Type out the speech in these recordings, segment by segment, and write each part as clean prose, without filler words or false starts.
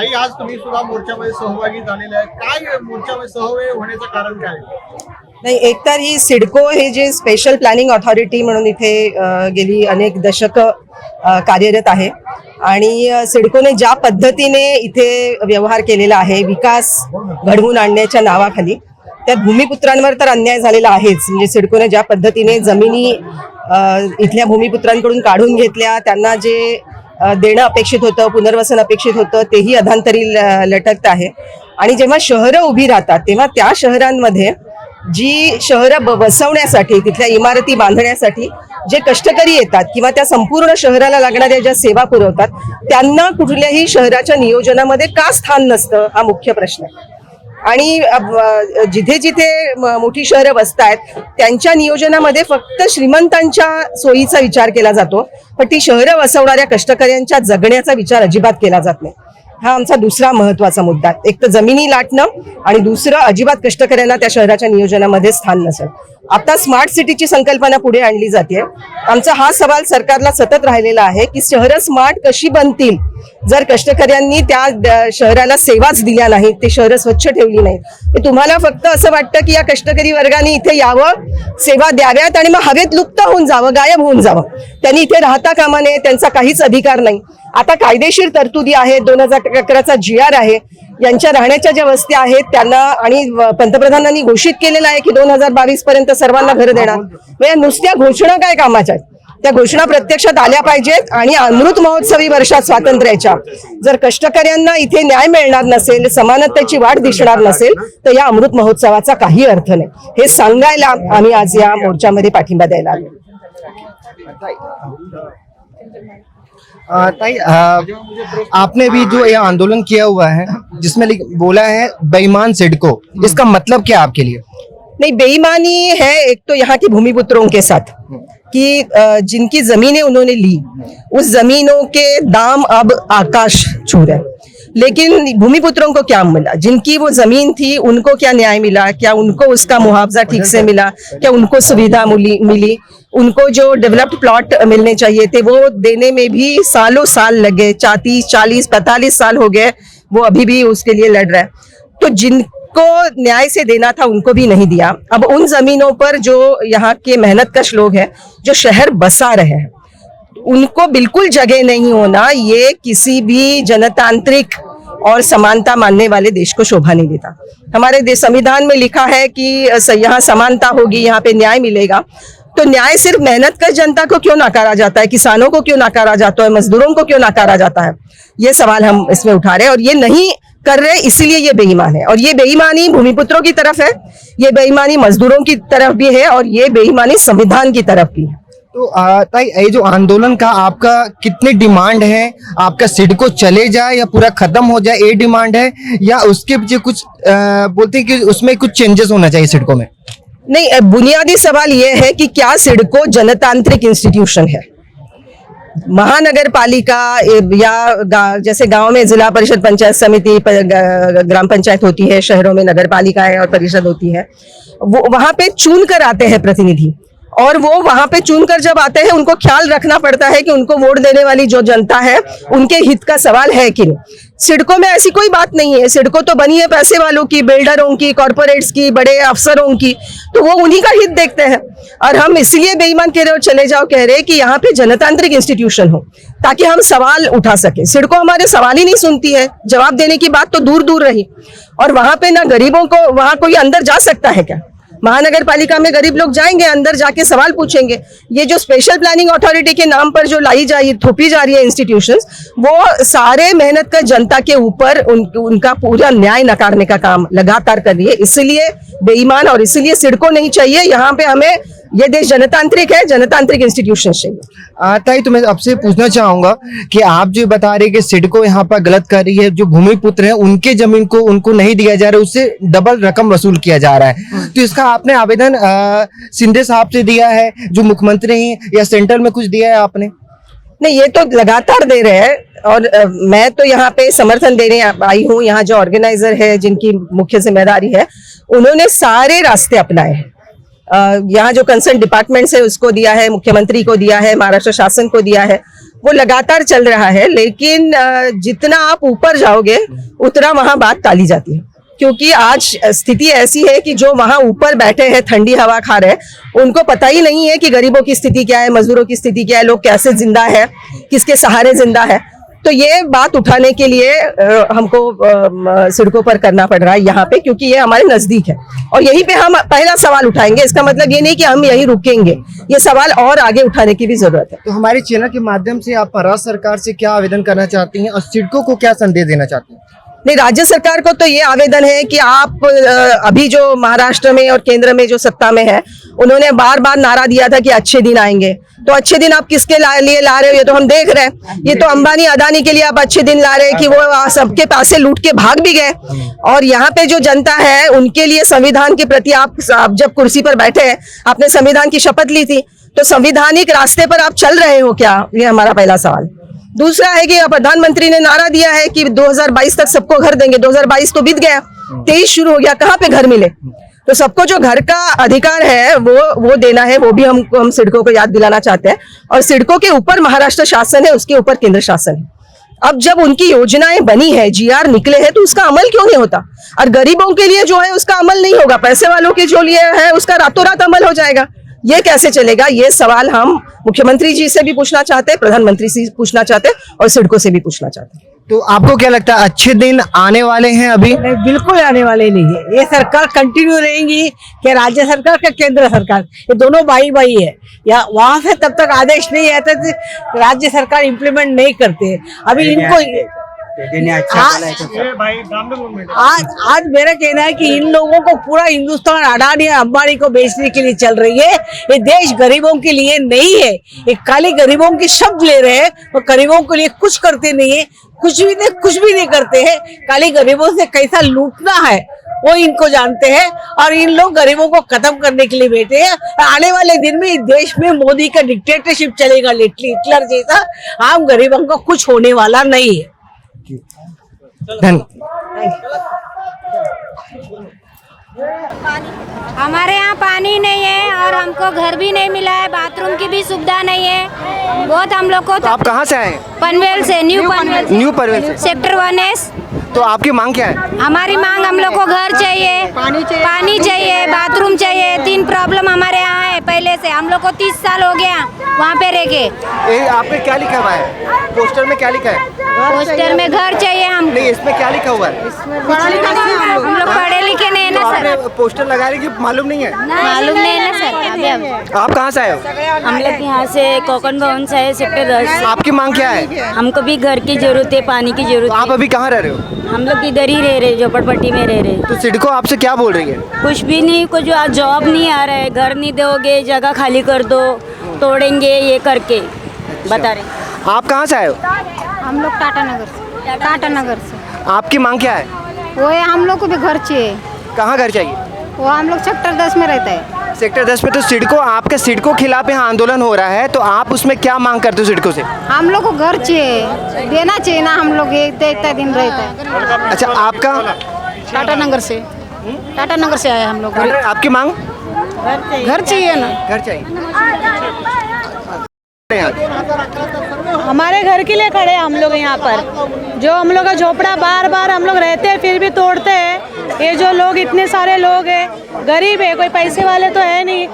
ताई, आज तुम्ही सुद्धा मोर्चामध्ये सहभागी झालेले आहे. काय मोर्चामध्ये सहभागी होण्याचं कारण काय? नाही, एकतर ही सिडको हे जे स्पेशल प्लॅनिंग ऑथॉरिटी म्हणून इथे गेली अनेक दशकं कार्यरत आहे आणि सिडकोने ज्या पद्धतीने इथे व्यवहार केलेला आहे विकास घडवून आणण्याच्या नावाखाली, त्यात भूमिपुत्रांवर तर अन्याय झालेला आहेच. म्हणजे सिडकोने ज्या पद्धतीने जमिनी इथल्या भूमिपुत्रांकडून काढून घेतल्या, त्यांना जे देणं अपेक्षित होतं, पुनर्वसन अपेक्षित होतं, तेही अधांतरी लटकत आहे. आणि जेव्हा शहरं उभी राहतात तेव्हा त्या शहरांमध्ये जी शहरं बसवण्यासाठी, तिथल्या इमारती बांधण्यासाठी जे कष्टकरी येतात किंवा त्या संपूर्ण शहराला लागणाऱ्या ज्या सेवा पुरवतात, त्यांना कुठल्याही शहराच्या नियोजनामध्ये का स्थान नसतं, हा मुख्य प्रश्न आहे. आणि जिथे जिथे मोठी शहरं बसतायत त्यांच्या नियोजनामध्ये फक्त श्रीमंतांच्या सोयीचा विचार केला जातो, पण ती शहरं वसवणाऱ्या कष्टकऱ्यांच्या जगण्याचा विचार अजिबात केला जात नाही. हा आमचा दुसरा महत्वाचा मुद्दा. एक तर जमिनी लाटणं आणि दुसरं अजिबात कष्टकऱ्यांना त्या शहराच्या नियोजनामध्ये स्थान नसेल. आता स्मार्ट सिटीची संकल्पना पुढे आणली जाते. आमचा हा सवाल सरकारला सतत राहिलेला आहे की शहरं स्मार्ट कशी बनतील जर कष्टकऱ्यांनी त्या शहराला सेवाच दिल्या नाहीत, ते शहरं स्वच्छ ठेवली नाहीत. तुम्हाला फक्त असं वाटतं की या कष्टकरी वर्गाने इथे यावं, सेवा द्याव्यात आणि मग हवेत लुप्त होऊन जावं, गायब होऊन जावं. त्यांनी इथे राहता कामा नये, त्यांचा काहीच अधिकार नाही. आता कायदेशीर तरतुदी आहेत, 2011चा GR आहे, यांच्या राहण्याच्या ज्या वस्त्या आहेत त्यांना, आणि पंतप्रधानांनी घोषित केलेलं आहे की 2022 पर्यंत सर्वांना घर देणार. म्हणजे नुसत्या घोषणा काय कामाच्या आहेत? त्या घोषणा प्रत्यक्षात आल्या पाहिजेत. आणि अमृत महोत्सवी वर्षात स्वातंत्र्याच्या जर कष्टकऱ्यांना इथे न्याय मिळणार नसेल, समानतेची वाट दिसणार नसेल, तर या अमृत महोत्सवाचा काही अर्थ नाही. हे सांगायला आम्ही आज या मोर्चामध्ये पाठिंबा द्यायला आलो. ताई, आपने भी जो ये आंदोलन किया हुआ है जिसमें बोला है बेईमान सिडको, इसका मतलब क्या आपके लिए? नहीं, बेईमानी है एक तो यहाँ के भूमिपुत्रों के साथ कि जिनकी जमीनें उन्होंने ली, उस जमीनों के दाम अब आकाश छू रहे हैं. लेकिन भूमिपुत्रों को क्या मिला? जिनकी वो जमीन थी उनको क्या न्याय मिला? क्या उनको उसका मुआवजा ठीक से मिला? क्या उनको सुविधा मिली? उनको जो डेवलप्ड प्लॉट मिलने चाहिए थे वो देने में भी सालों साल लगे, 30, 40, 45 साल हो गए, वो अभी भी उसके लिए लड़ रहा है. तो जिनको न्याय से देना था उनको भी नहीं दिया. अब उन जमीनों पर जो यहाँ के मेहनतकश लोग हैं, जो शहर बसा रहे हैं, उनको बिल्कुल जगह नहीं होना, ये किसी भी जनतांत्रिक और समानता मानने वाले देश को शोभा नहीं देता. हमारे संविधान में लिखा है कि यहाँ समानता होगी, यहाँ पे न्याय मिलेगा. तो न्याय सिर्फ मेहनतकश जनता को क्यों नकारा जाता है? किसानों को क्यों नकारा जाता है? मजदूरों को क्यों नकारा जाता है? ये सवाल हम इसमें उठा रहे हैं. और ये नहीं कर रहे, इसलिए ये बेईमान है. और ये बेईमानी भूमिपुत्रों की तरफ है, ये बेईमानी मजदूरों की तरफ भी है, और ये बेईमानी संविधान की तरफ भी है. तो ताई, ये जो आंदोलन का आपका कितने डिमांड है? आपका सिडको चले जाए या पूरा खत्म हो जाए, ये डिमांड है, या उसके पीछे कुछ बोलते हैं कि उसमें कुछ चेंजेस होना चाहिए सिडको में? नहीं, बुनियादी सवाल यह है कि क्या सिडको जनतांत्रिक इंस्टीट्यूशन है? महानगर पालिका या जैसे गांव में जिला परिषद, पंचायत समिति, ग्राम पंचायत होती है, शहरों में नगर पालिकाएं और परिषद होती है, वो वहां पे चुन कर आते हैं प्रतिनिधि, और वो वहां पे चुनकर जब आते हैं उनको ख्याल रखना पड़ता है कि उनको वोट देने वाली जो जनता है उनके हित का सवाल है कि नहीं. सिडको में ऐसी कोई बात नहीं है. सिडको तो बनी है पैसे वालों की, बिल्डरों की, कॉर्पोरेट्स की, बड़े अफसरों की, तो वो उन्हीं का हित देखते हैं. और हम इसलिए बेईमान कह रहे हो, चले जाओ कह रहे हैं कि यहाँ पे जनतांत्रिक इंस्टीट्यूशन हो ताकि हम सवाल उठा सके. सिडको हमारे सवाल ही नहीं सुनती है, जवाब देने की बात तो दूर दूर रही. और वहां पे ना गरीबों को, वहां कोई अंदर जा सकता है क्या? महानगर पालिका में गरीब लोग जाएंगे, अंदर जाके सवाल पूछेंगे. ये जो स्पेशल प्लानिंग अथॉरिटी के नाम पर जो थोपी जा रही है इंस्टीट्यूशंस, वो सारे मेहनत कर जनता के ऊपर उनका पूरा न्याय नकारने का काम लगातार कर रही है. इसलिए बेईमान, और इसलिए सिडको नहीं चाहिए. यहाँ पे हमें, ये देश जनतांत्रिक है, जनतांत्रिक इंस्टीट्यूशन चाहिए. ताई, तो मैं आपसे पूछना चाहूंगा कि आप जो बता रहे कि सिडको यहाँ पर गलत कर रही है, जो भूमिपुत्र हैं उनके जमीन को उनको नहीं दिया जा रहा है, उससे डबल रकम वसूल किया जा रहा है, तो इसका आपने आवेदन शिंदे साहब से दिया है, जो मुख्यमंत्री हैं, या सेंटर में कुछ दिया है आपने? नहीं, ये तो लगातार दे रहे हैं. और मैं तो यहाँ पे समर्थन देने आई हूँ. यहाँ जो ऑर्गेनाइजर है, जिनकी मुख्य जिम्मेदारी है, उन्होंने सारे रास्ते अपनाए हैं. यहाँ जो कंसर्न डिपार्टमेंट है उसको दिया है, मुख्यमंत्री को दिया है, महाराष्ट्र शासन को दिया है. वो लगातार चल रहा है, लेकिन जितना आप ऊपर जाओगे उतना वहां बात टाली जाती है, क्योंकि आज स्थिति ऐसी है कि जो वहां ऊपर बैठे हैं ठंडी हवा खा रहे हैं उनको पता ही नहीं है कि गरीबों की स्थिति क्या है, मजदूरों की स्थिति क्या है, लोग कैसे जिंदा है, किसके सहारे जिंदा है। तो ये बात उठाने के लिए हमको सड़कों पर करना पड़ रहा है यहाँ पे, क्योंकि ये हमारे नजदीक है और यहीं पे हम पहला सवाल उठाएंगे। इसका मतलब ये नहीं कि हम यहीं रुकेंगे, ये सवाल और आगे उठाने की भी जरूरत है। तो हमारे चैनल के माध्यम से आप राज्य सरकार से क्या आवेदन करना चाहती हैं और सिडको को क्या संदेश देना चाहती हैं? नहीं, राज्य सरकार को तो ये आवेदन है कि आप अभी जो महाराष्ट्र में और केंद्र में जो सत्ता में है, उन्होंने बार बार नारा दिया था कि अच्छे दिन आएंगे। तो अच्छे दिन आप किसके लिए ला रहे हो, ये तो हम देख रहे हैं। ये तो अंबानी अदानी के लिए आप अच्छे दिन ला रहे हैं कि वो सबके पैसे लूट के भाग भी गए। और यहाँ पे जो जनता है उनके लिए संविधान के प्रति आप जब कुर्सी पर बैठे हैं, आपने संविधान की शपथ ली थी, तो संविधानिक रास्ते पर आप चल रहे हो क्या, ये हमारा पहला सवाल। दूसरा है कि प्रधानमंत्री ने नारा दिया है कि 2022 तक सबको घर देंगे। 2022 तो बीत गया, 23 शुरू हो गया, कहाँ पे घर मिले? तो सबको जो घर का अधिकार है वो देना है, वो भी हम सिडको को याद दिलाना चाहते हैं। और सिडको के ऊपर महाराष्ट्र शासन है, उसके ऊपर केंद्र शासन है। अब जब उनकी योजनाएं बनी है, जीआर निकले हैं, तो उसका अमल क्यों नहीं होता? और गरीबों के लिए जो है उसका अमल नहीं होगा, पैसे वालों के जो लिए है उसका रातों रात अमल हो जाएगा। ये कैसे चलेगा? ये सवाल हम मुख्यमंत्री जी से भी पूछना चाहते हैं, प्रधानमंत्री से पूछना चाहते हैं और सिडको से भी पूछना चाहते हैं। तो आपको क्या लगता है, अच्छे दिन आने वाले हैं अभी? नहीं, बिल्कुल आने वाले नहीं है। ये सरकार कंटिन्यू रहेंगी कि राज्य सरकार का केंद्र सरकार, ये दोनों भाई भाई है। या वहां से तब तक आदेश नहीं आता तो राज्य सरकार इम्प्लीमेंट नहीं करते। अभी इनको आज मेरा कहना है कि इन लोगों को पूरा हिंदुस्तान अडानी अंबानी को बेचने के लिए चल रही है। ये देश गरीबों के लिए नहीं है, ये खाली गरीबों के शब्द ले रहे हैं और गरीबों के लिए कुछ करते नहीं है, कुछ भी नहीं करते हैं। खाली गरीबों से कैसा लूटना है वो इनको जानते हैं और इन लोग गरीबों को खत्म करने के लिए बैठे हैं। आने वाले दिन में इस देश में मोदी का डिक्टेटरशिप चलेगा, हिटलर जैसा। आम गरीबों को कुछ होने वाला नहीं है। हमारे यहाँ पानी नहीं है और हमको घर भी नहीं मिला है, बाथरूम की भी सुविधा नहीं है। बहुत हम लोग को तो आप कहाँ से आए? पनवेल से, न्यू पनवेल से। Sector 1S। तो आपकी मांग क्या है? हमारी मांग, हम लोग को घर चाहिए, पानी चाहिए, बाथरूम चाहिए। 3 प्रॉब्लम हमारे यहाँ है पहले से। हम लोग को 30 साल हो गया वहाँ पे रह के। आपने क्या लिखा हुआ है पोस्टर में? क्या लिखा है पोस्टर में? घर चाहिए हम। नहीं, इसमें क्या लिखा हुआ है? हम लोग पढ़े लिखे नहीं है ना सर। पोस्टर लगा रही कि मालूम नहीं है? मालूम नहीं है ना सर। आप कहाँ से आए हो? हम लोग यहाँ से कोकण भवन से है, सेक्टर 10। आपकी मांग क्या है? हमको भी घर की जरूरत है, पानी की जरूरत है। आप अभी कहाँ रह रहे हो? हम लोग इधर ही रह रहे, झोपड़पट्टी में रह रहे। तो सिडको आपसे क्या बोल रही है? कुछ भी नहीं, कुछ जॉब नहीं आ रहा है, घर नहीं दोगे, जगह खाली कर दो, तोड़ेंगे ये करके बता रहे। आप कहाँ से आए हो? हम लोग टाटा नगर से। आपकी मांग क्या है? वो है, हम लोग को भी घर चाहिए। कहाँ घर चाहिए? वो हम लोग सेक्टर 10 में रहता है। सेक्टर 10 में। तो सिडको, आपके सिडको खिलाफ यहाँ आंदोलन हो रहा है, तो आप उसमें क्या मांग करते हो सिडको से? हम लोग को घर चाहिए, देना चाहिए ना। हम लोग इतना दिन रहता है। अच्छा, आपका? टाटा नगर से आए हम लोग। आपकी मांग? घर चाहिए ना। घर चाहिए। हमारे घर के लिए खड़े हम लोग यहाँ पर। जो हम लोग का झोपड़ा बार बार हम लोग रहते हैं फिर भी तोड़ते हैं। ये जो लोग, इतने सारे लोग हैं, गरीब है, कोई पैसे वाले तो है नहीं,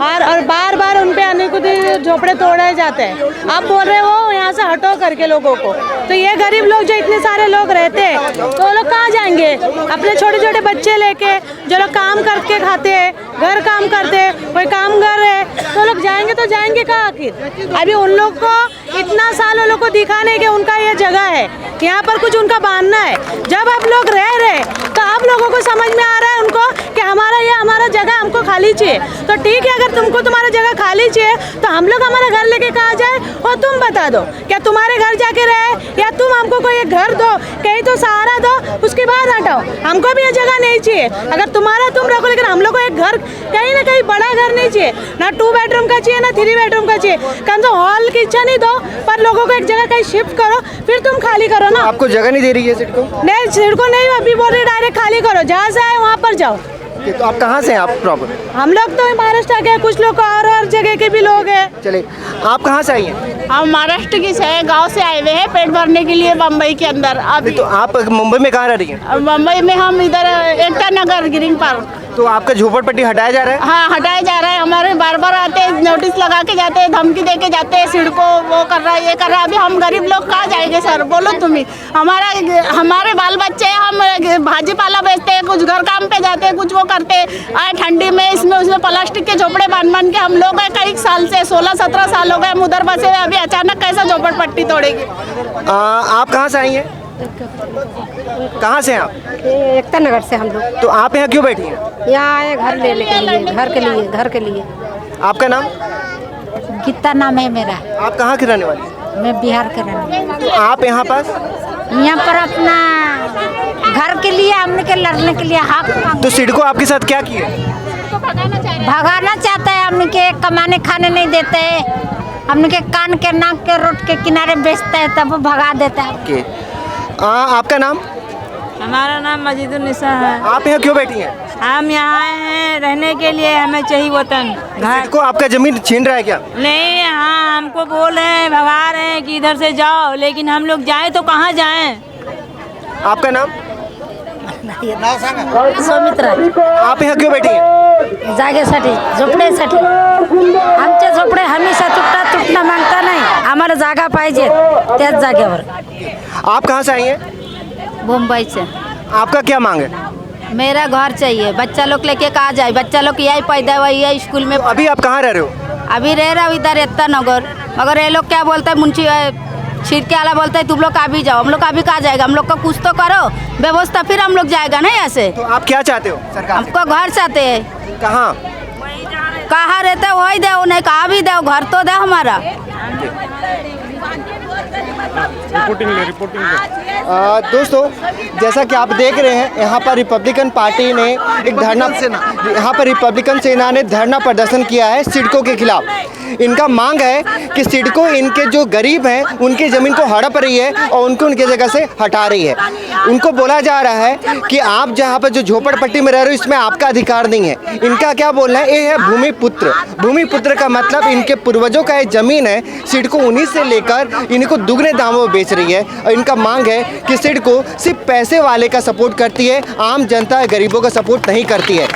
और बार बार उन पे अनेकों झोपड़े तोड़े जाते हैं। आप बोल रहे हो यहाँ से हटो करके लोगों को, तो ये गरीब लोग जो इतने सारे लोग रहते हैं तो वो लोग कहाँ जाएंगे? अपने छोटे छोटे बच्चे लेके जो लोग काम करके खाते हैं, घर काम करते हैं, कोई काम कर रहे हैं, तो लोग जाएंगे कहाँ आखिर? अभी उन लोग को इतना साल उन लोग को दिखाने के उनका ये जगह है, यहाँ पर कुछ उनका बांधना है। जब आप लोग रह रहे तो आप लोगों को समझ में आ रहा है उनको कि हमारा जगह हमको खाली चाहिए। तो ठीक है, अगर तुमको तुम्हारा जगह खाली चाहिए तो हम लोग हमारा घर लेके कहाँ जाए और तुम बता दो, क्या तुम्हारे घर जाके रहे या तुम हमको कोई एक घर दो, कहीं तो सहारा दो, उसके बाद हटाओ। हमको भी ये जगह नहीं चाहिए। अगर तुम्हारा तुम रखो, लेकिन हम लोग को एक घर, कहीं ना कहीं बड़ा घर नहीं चाहिए, ना 2 बेडरूम का चाहिए, ना 3 बेडरूम का चाहिए। कम तो हॉल की इच्छा नहीं दो, पर लोगों को एक जगह कहीं शिफ्ट करो, फिर तुम खाली करो ना। आपको जगह नहीं दे रही है सिडको? नहीं, सिडको नहीं, अभी बोल रही डायरेक्ट खाली करो, जहाँ से आए वहाँ पर जाओ। ओके, तो आप कहाँ से हैं आप प्रॉपर? हम लोग तो महाराष्ट्र के, कुछ लोग और जगह के भी लोग हैं। चलिए, आप कहाँ से आई हैं? हम महाराष्ट्र की से गांव से आए हुए हैं पेट भरने के लिए मुंबई के अंदर। अभी तो आप मुंबई में कहाँ रह रही हैं? मुंबई में हम इधर एकता नगर ग्रीन पार्क। तो आपका झोपड़पट्टी हटाया जा रहा है? हाँ, हटाया जा रहा है। हमारे बार बार आते हैं, नोटिस लगा के जाते हैं, धमकी दे के जाते हैं, सिडको वो कर रहा है, ये कर रहा है। अभी हम गरीब लोग कहाँ जाएंगे सर, बोलो तुम ही। हमारे बाल बच्चे, हम भाजी पाला बेचते हैं, कुछ घर काम पे जाते हैं, कुछ वो करते हैं। आए ठंडी में इसमें उसमें प्लास्टिक के झोपड़े बांध के हम लोग हैं कई साल से, 16-17 साल हो गए हम उधर बसे हुए। अभी अचानक कैसा झोपड़पट्टी तोड़ेगी? आप कहाँ से आई हैं? कहाँ से हैं आप? एकता नगर से हम लोग। तो आप यहाँ क्यों बैठी हैं? यहाँ आए घर लेने के लिए, घर के लिए। आपका नाम? गीता नाम है मेरा। आप कहाँ की रहने वाली हैं? मैं बिहार के रहने वाली। तो आप यहाँ पास? यहाँ पर अपना घर के लिए, हमने के लड़ने के लिए हाथ। तो सिडको आपके साथ क्या किया? भगाना चाहता है, हमने के कमाने खाने नहीं देते, हमने के कान के नाक के रोड के किनारे बेचता है, तब वो भगा देता है। ओके, आपका नाम? हमारा नाम मजीदुन्निसा है। आप यहाँ क्यों बैठी हैं? हम यहाँ आए हैं रहने के लिए, हमें चाहिए वतन। सिडको आपका जमीन छीन रहा है क्या? नहीं, हाँ, हमको बोल रहे हैं, भगा रहे हैं कि इधर से जाओ, लेकिन हम लोग जाए तो कहाँ जाएं? आपका नाम? सौमित्रा। आप यहाँ क्यों बैठी हैं? जागेसाठी, झोपड्यासाठी। आमचे झोपडे हमेशा तुटणं मागता नाही, आम्हाला जागा पाहिजे त्याच जागेवर। आप कहाँ से आई हैं? मुंबई से। आपका क्या मांग है? मेरा घर चाहिए, बच्चा लोग लेके कहाँ जाए, बच्चा लोग यही पैदा हुआ, यही स्कूल में। अभी आप कहाँ रह रहे हो? अभी रह रहा हूँ इधर एकता नगर, मगर ये लोग क्या बोलते हैं, मुंशी छिड़के वाला बोलता है तुम लोग अभी जाओ। हम लोग अभी कहाँ जाएगा, हम लोग का कुछ तो करो व्यवस्था, फिर हम लोग जाएगा ना ऐसे। तो आप क्या चाहते हो सरकार से? हमको घर चाहते हैं। कहाँ? कहाँ रहते हो वही दो, नहीं कहाँ भी दो, घर तो दो हमारा। दोस्तों, जैसा कि आप देख रहे हैं, यहाँ पर रिपब्लिकन पार्टी ने एक धरना, यहाँ पर रिपब्लिकन सेना ने धरना प्रदर्शन किया है सिडको के खिलाफ। इनका मांग है कि सिडको इनके जो गरीब हैं उनकी ज़मीन को हड़प रही है और उनको उनकी जगह से हटा रही है। उनको बोला जा रहा है कि आप जहाँ पर जो झोपड़पट्टी में रह रहे हो इसमें आपका अधिकार नहीं है। इनका क्या बोलना है, ये है भूमिपुत्र। भूमिपुत्र का मतलब इनके पूर्वजों का ये ज़मीन है, सिडको उन्हीं से लेकर इनको दुगने दामों में बेच रही है। और इनका मांग है कि सिडको सिर्फ पैसे वाले का सपोर्ट करती है, आम जनता गरीबों का सपोर्ट नहीं करती है।